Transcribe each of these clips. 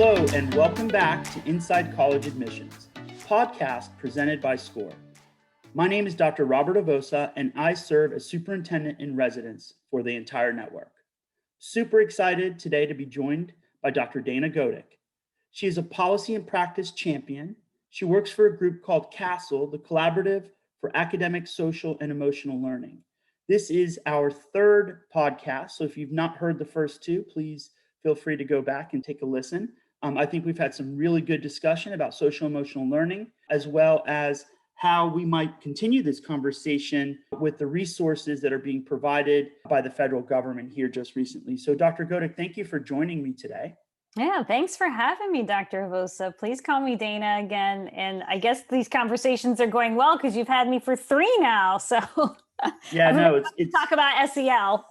Hello, and welcome back to Inside College Admissions, podcast presented by Scoir. My name is Dr. Robert Avossa, and I serve as Superintendent-in-Residence for the entire network. Super excited today to be joined by Dr. Dana Godek. She is a policy and practice champion. She works for a group called CASEL, the Collaborative for Academic, Social, and Emotional Learning. This is our third podcast, so if you've not heard the first two, please feel free to go back and take a listen. I think we've had some really good discussion about social emotional learning, as well as how we might continue this conversation with the resources that are being provided by the federal government here just recently. So Dr. Godek, thank you for joining me today. Yeah, thanks for having me, Dr. Avossa. Please call me Dana again. And I guess these conversations are going well because you've had me for 3 now. So yeah, no, it's talk about SEL.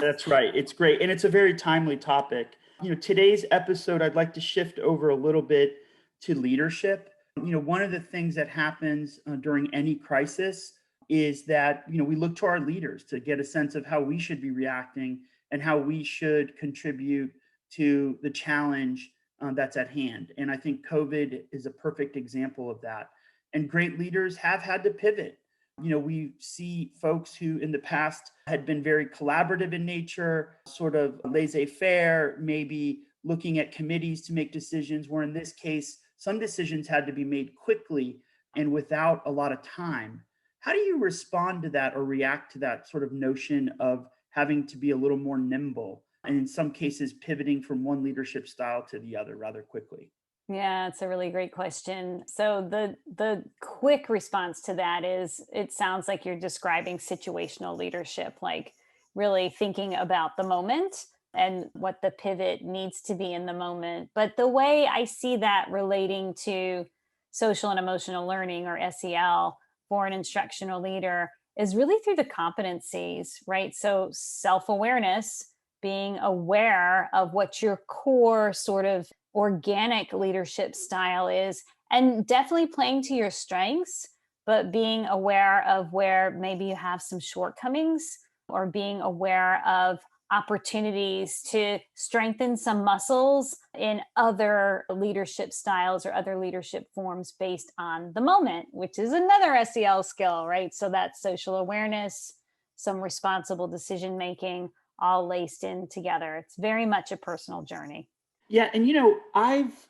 That's right. It's great. And it's a very timely topic. Today's episode, I'd like to shift over a little bit to leadership. One of the things that happens during any crisis is that, we look to our leaders to get a sense of how we should be reacting and how we should contribute to the challenge that's at hand. And I think COVID is a perfect example of that. And great leaders have had to pivot. We see folks who in the past had been very collaborative in nature, sort of laissez-faire, maybe looking at committees to make decisions, where in this case, some decisions had to be made quickly and without a lot of time. How do you respond to that or react to that sort of notion of having to be a little more nimble and in some cases pivoting from one leadership style to the other rather quickly? Yeah, it's a really great question. So the quick response to that is it sounds like you're describing situational leadership, like really thinking about the moment and what the pivot needs to be in the moment. But the way I see that relating to social and emotional learning, or SEL, for an instructional leader is really through the competencies, right? So self-awareness, being aware of what your core sort of organic leadership style is, and definitely playing to your strengths, but being aware of where maybe you have some shortcomings, or being aware of opportunities to strengthen some muscles in other leadership styles or other leadership forms based on the moment, which is another SEL skill, right? So that's social awareness, some responsible decision making, all laced in together. It's very much a personal journey. Yeah, and I've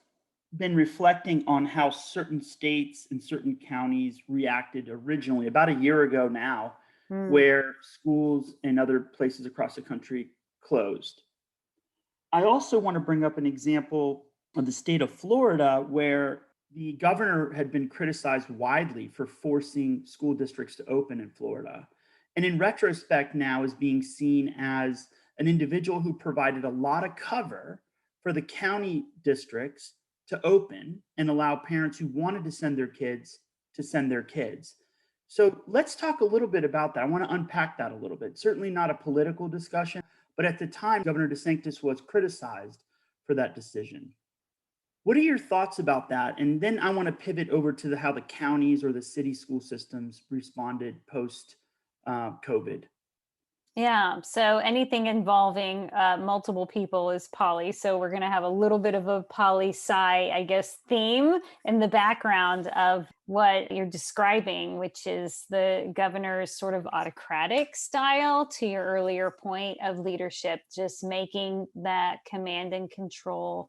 been reflecting on how certain states and certain counties reacted originally about a year ago now, where schools and other places across the country closed. I also want to bring up an example of the state of Florida, where the governor had been criticized widely for forcing school districts to open in Florida. And in retrospect now is being seen as an individual who provided a lot of cover for the county districts to open and allow parents who wanted to send their kids to send their kids. So let's talk a little bit about that. I want to unpack that a little bit. Certainly not a political discussion, but at the time, Governor DeSantis was criticized for that decision. What are your thoughts about that? And then I want to pivot over to how the counties or the city school systems responded post-COVID. Yeah, so anything involving multiple people is poly. So we're going to have a little bit of a poli-sci, I guess, theme in the background of what you're describing, which is the governor's sort of autocratic style, to your earlier point of leadership, just making that command and control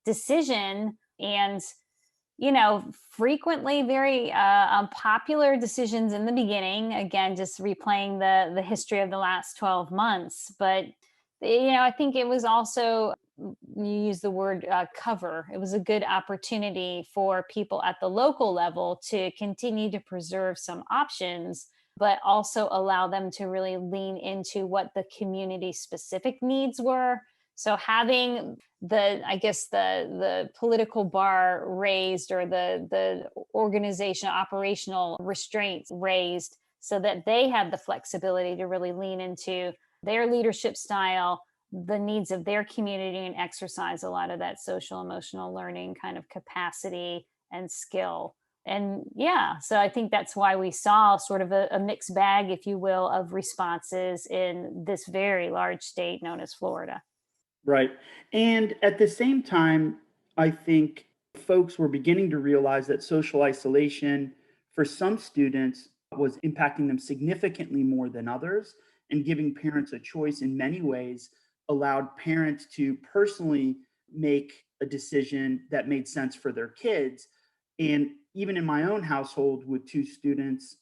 decision, and frequently very unpopular decisions in the beginning. Again, just replaying the history of the last 12 months. But, I think it was also, you use the word cover. It was a good opportunity for people at the local level to continue to preserve some options, but also allow them to really lean into what the community specific needs were. So having the political bar raised, or the organization operational restraints raised, so that they had the flexibility to really lean into their leadership style, the needs of their community, and exercise a lot of that social emotional learning kind of capacity and skill. And yeah, so I think that's why we saw sort of a mixed bag, if you will, of responses in this very large state known as Florida. Right. And at the same time, I think folks were beginning to realize that social isolation for some students was impacting them significantly more than others, and giving parents a choice in many ways allowed parents to personally make a decision that made sense for their kids. And even in my own household with two students,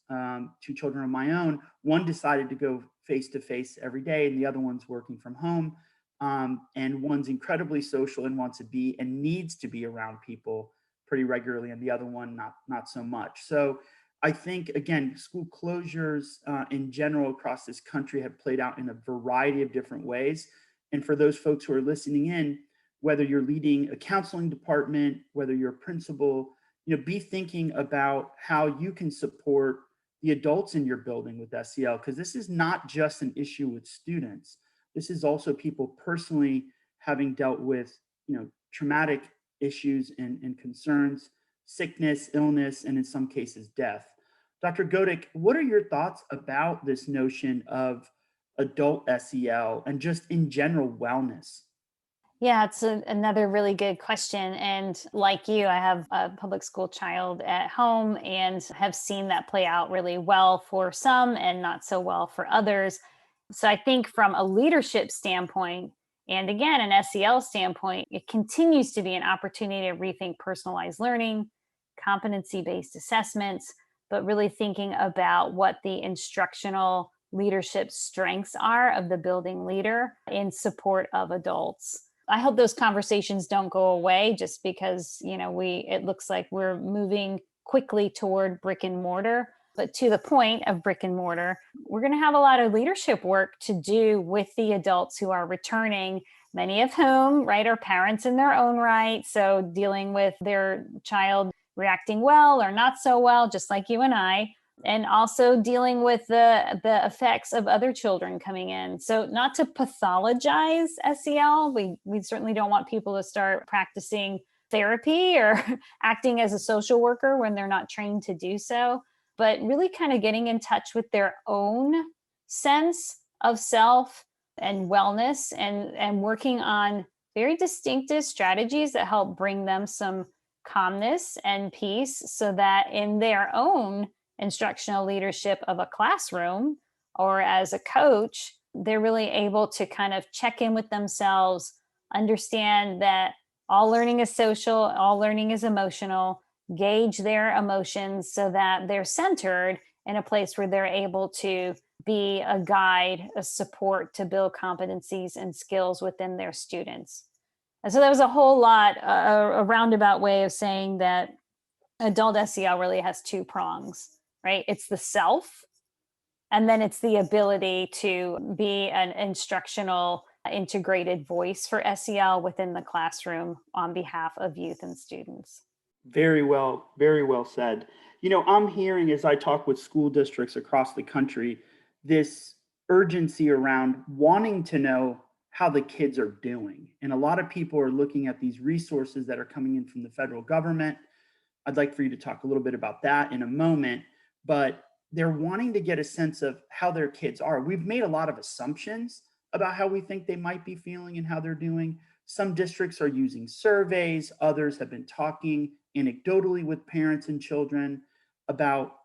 two children of my own, one decided to go face to face every day, and the other one's working from home. And one's incredibly social and wants to be and needs to be around people pretty regularly, and the other one not so much. So I think again, school closures in general across this country have played out in a variety of different ways. And for those folks who are listening in, whether you're leading a counseling department, whether you're a principal, be thinking about how you can support the adults in your building with SEL, because this is not just an issue with students. This is also people personally having dealt with, traumatic issues and concerns, sickness, illness, and in some cases, death. Dr. Godek, what are your thoughts about this notion of adult SEL and just in general wellness? Yeah, it's another really good question. And like you, I have a public school child at home and have seen that play out really well for some and not so well for others. So I think from a leadership standpoint, and again, an SEL standpoint, it continues to be an opportunity to rethink personalized learning, competency based assessments, but really thinking about what the instructional leadership strengths are of the building leader in support of adults. I hope those conversations don't go away just because, it looks like we're moving quickly toward brick and mortar. But to the point of brick and mortar, we're going to have a lot of leadership work to do with the adults who are returning, many of whom, right, are parents in their own right. So dealing with their child reacting well or not so well, just like you and I, and also dealing with the effects of other children coming in. So not to pathologize SEL, we certainly don't want people to start practicing therapy or acting as a social worker when they're not trained to do so, but really kind of getting in touch with their own sense of self and wellness, and working on very distinctive strategies that help bring them some calmness and peace so that in their own instructional leadership of a classroom or as a coach, they're really able to kind of check in with themselves, understand that all learning is social, all learning is emotional, gauge their emotions so that they're centered in a place where they're able to be a guide, a support to build competencies and skills within their students. And so that was a whole lot, a roundabout way of saying that adult SEL really has two prongs, right? It's the self, and then it's the ability to be an instructional integrated voice for SEL within the classroom on behalf of youth and students. Very well said. I'm hearing as I talk with school districts across the country, this urgency around wanting to know how the kids are doing. And a lot of people are looking at these resources that are coming in from the federal government. I'd like for you to talk a little bit about that in a moment, but they're wanting to get a sense of how their kids are. We've made a lot of assumptions about how we think they might be feeling and how they're doing. Some districts are using surveys, others have been talking anecdotally with parents and children about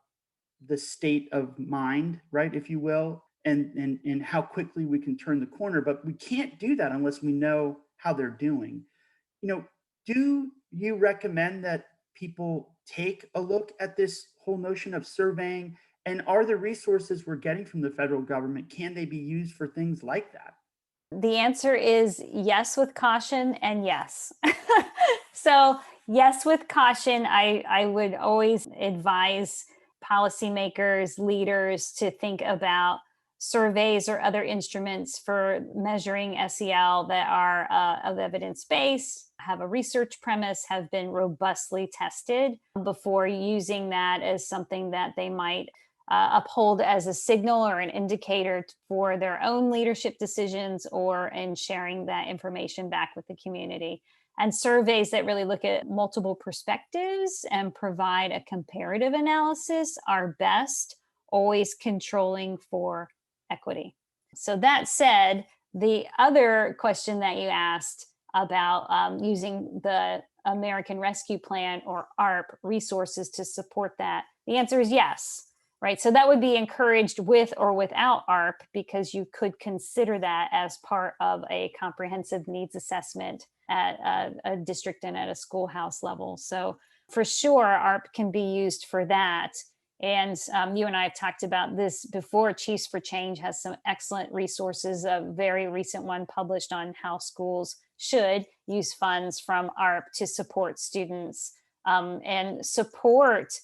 the state of mind, right, if you will, and how quickly we can turn the corner. But we can't do that unless we know how they're doing. You know, do you recommend that people take a look at this whole notion of surveying? And are the resources we're getting from the federal government, can they be used for things like that? The answer is yes with caution and yes. So, yes with caution. I would always advise policymakers, leaders to think about surveys or other instruments for measuring SEL that are of evidence based, have a research premise, have been robustly tested before using that as something that they might uphold as a signal or an indicator for their own leadership decisions or in sharing that information back with the community. And surveys that really look at multiple perspectives and provide a comparative analysis are best, always controlling for equity. So, that said, the other question that you asked about using the American Rescue Plan or ARP resources to support that? The answer is yes, right? So that would be encouraged with or without ARP, because you could consider that as part of a comprehensive needs assessment at a district and at a schoolhouse level. So for sure, ARP can be used for that. And you and I have talked about this before. Chiefs for Change has some excellent resources, a very recent one published on how schools should use funds from ARP to support students and support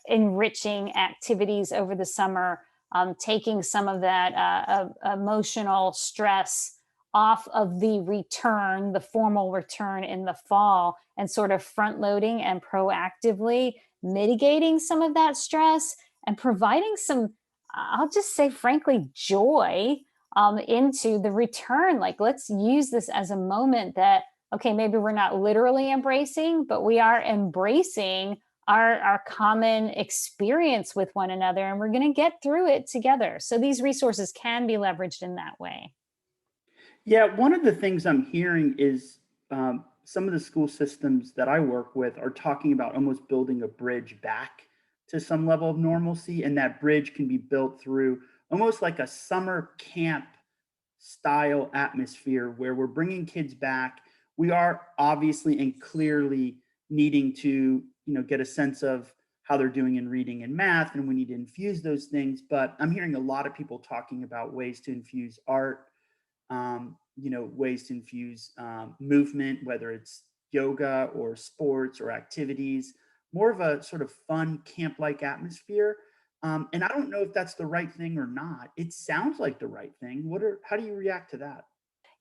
enriching activities over the summer, taking some of that emotional stress off of the return, the formal return in the fall, and sort of front loading and proactively mitigating some of that stress and providing some, I'll just say, frankly, joy into the return. Like, let's use this as a moment that, okay, maybe we're not literally embracing, but we are embracing our common experience with one another, and we're going to get through it together. So these resources can be leveraged in that way. Yeah, one of the things I'm hearing is some of the school systems that I work with are talking about almost building a bridge back to some level of normalcy. And that bridge can be built through almost like a summer camp style atmosphere where we're bringing kids back. We are obviously and clearly needing to, get a sense of how they're doing in reading and math, and we need to infuse those things. But I'm hearing a lot of people talking about ways to infuse art, ways to infuse movement, whether it's yoga or sports or activities, more of a sort of fun camp-like atmosphere. And I don't know if that's the right thing or not. It sounds like the right thing. How do you react to that?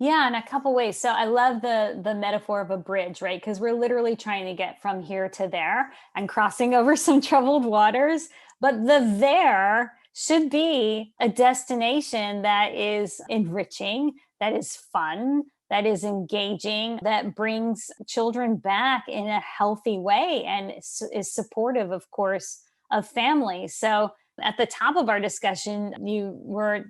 Yeah, in a couple ways. So I love the metaphor of a bridge, right? Because we're literally trying to get from here to there and crossing over some troubled waters. But the there should be a destination that is enriching, that is fun, that is engaging, that brings children back in a healthy way and is supportive, of course, of families. So at the top of our discussion, you were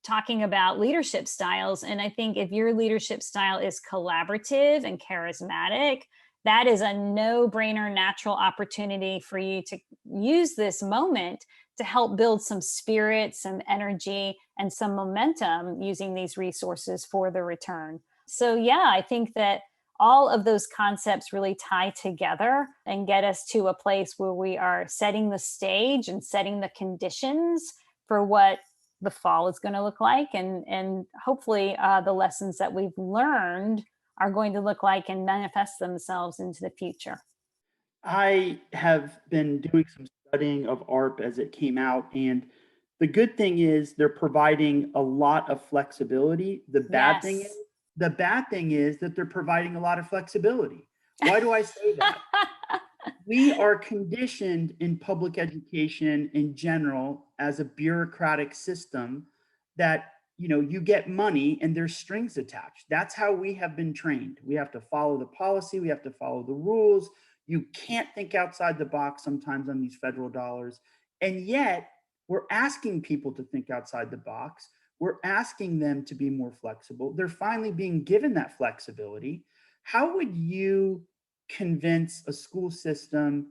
talking about leadership styles. And I think if your leadership style is collaborative and charismatic, that is a no-brainer natural opportunity for you to use this moment to help build some spirit, some energy, and some momentum using these resources for the return. So yeah, I think that all of those concepts really tie together and get us to a place where we are setting the stage and setting the conditions for what the fall is going to look like, and hopefully the lessons that we've learned are going to look like and manifest themselves into the future. I have been doing some studying of ARP as it came out, and the good thing is they're providing a lot of flexibility. Yes. The bad thing is that they're providing a lot of flexibility. Why do I say that? We are conditioned in public education in general as a bureaucratic system that you get money and there's strings attached. That's how we have been trained. We have to follow the policy, we have to follow the rules. You can't think outside the box sometimes on these federal dollars. And yet we're asking people to think outside the box. We're asking them to be more flexible. They're finally being given that flexibility. How would you convince a school system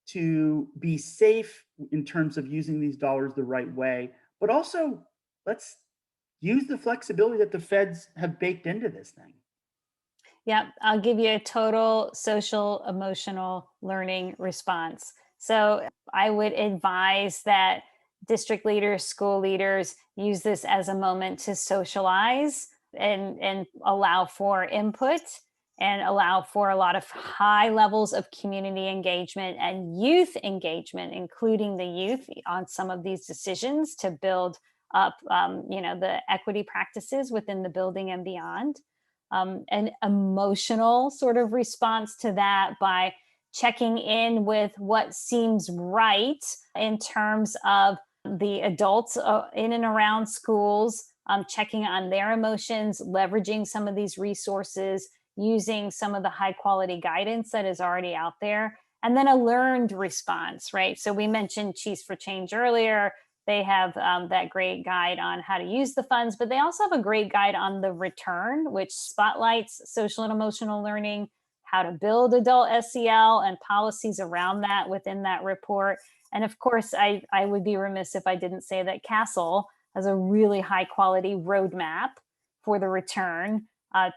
to be safe in terms of using these dollars the right way, but also let's use the flexibility that the feds have baked into this thing? Yep, I'll give you a total social emotional learning response. So I would advise that district leaders, school leaders use this as a moment to socialize and allow for input and allow for a lot of high levels of community engagement and youth engagement, including the youth on some of these decisions to build up, the equity practices within the building and beyond. An emotional sort of response to that by checking in with what seems right in terms of the adults in and around schools, checking on their emotions, leveraging some of these resources, using some of the high quality guidance that is already out there, and then a learned response, right? So we mentioned Chiefs for Change earlier. They have that great guide on how to use the funds, but they also have a great guide on the return, which spotlights social and emotional learning, how to build adult SEL and policies around that within that report. And of course, I would be remiss if I didn't say that Castle has a really high quality roadmap for the return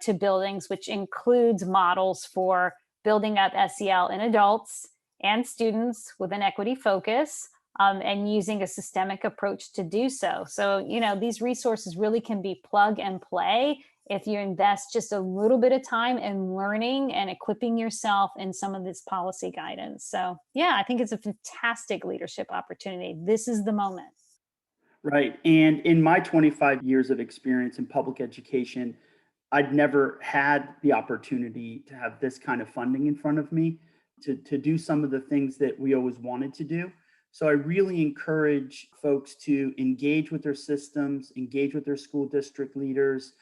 to buildings, which includes models for building up SEL in adults and students with an equity focus, and using a systemic approach to do so. So, these resources really can be plug and play if you invest just a little bit of time in learning and equipping yourself in some of this policy guidance. So, yeah, I think it's a fantastic leadership opportunity. This is the moment. Right. And in my 25 years of experience in public education, I'd never had the opportunity to have this kind of funding in front of me to do some of the things that we always wanted to do. So I really encourage folks to engage with their systems, engage with their school district leaders,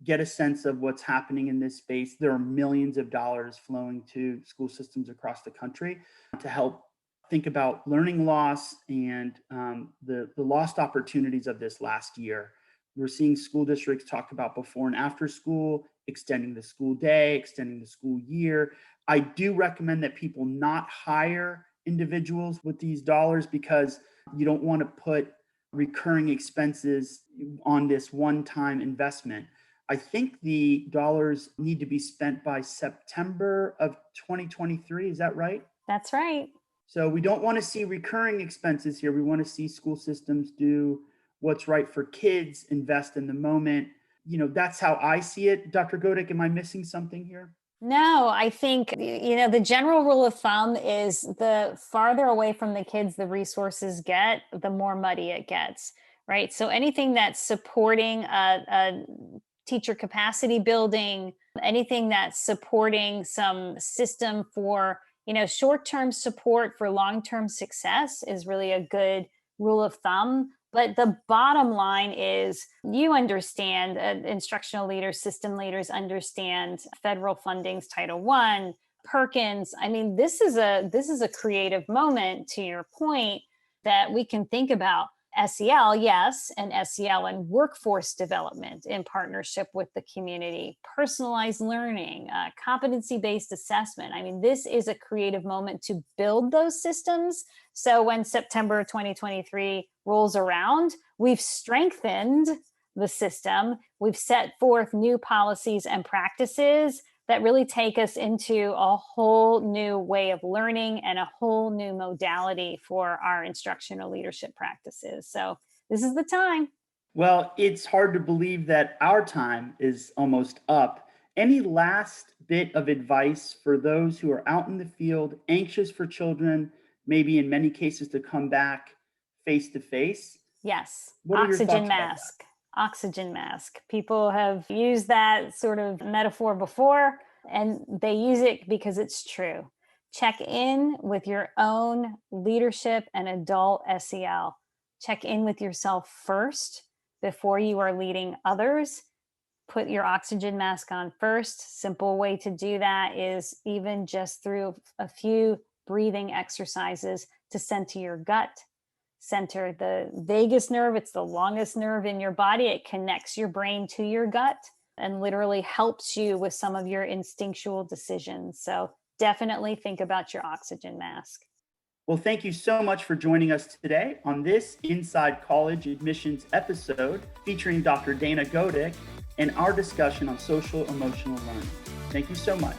get a sense of what's happening in this space. There are millions of dollars flowing to school systems across the country to help think about learning loss and the lost opportunities of this last year. We're seeing school districts talk about before and after school, extending the school day, extending the school year. I do recommend that people not hire individuals with these dollars because you don't want to put recurring expenses on this one-time investment. I think the dollars need to be spent by September of 2023. Is that right? That's right. So we don't want to see recurring expenses here. We want to see school systems do what's right for kids, invest in the moment. That's how I see it. Dr. Godek, am I missing something here? No, I think, the general rule of thumb is the farther away from the kids the resources get, the more muddy it gets, right? So anything that's supporting a teacher capacity building, anything that's supporting some system for, short-term support for long-term success is really a good rule of thumb. But the bottom line is you understand, instructional leaders, system leaders understand federal fundings, Title I, Perkins. I mean, this is a creative moment, to your point, that we can think about SEL, yes, and SEL and workforce development in partnership with the community, personalized learning, competency-based assessment. I mean, this is a creative moment to build those systems. So when September 2023 rolls around, we've strengthened the system. We've set forth new policies and practices that really take us into a whole new way of learning and a whole new modality for our instructional leadership practices. So this is the time. Well, it's hard to believe that our time is almost up. Any last bit of advice for those who are out in the field, anxious for children, maybe in many cases to come back face to face? Yes. What are your thoughts Oxygen about mask. Oxygen mask. People have used that sort of metaphor before, and they use it because it's true. Check in with your own leadership and adult SEL. Check in with yourself first before you are leading others. Put your oxygen mask on first. Simple way to do that is even just through a few breathing exercises to center your gut. Center the vagus nerve. It's the longest nerve in your body. It connects your brain to your gut and literally helps you with some of your instinctual decisions. So definitely think about your oxygen mask. Well, thank you so much for joining us today on this Inside College Admissions episode featuring Dr. Dana Godek and our discussion on social emotional learning. Thank you so much.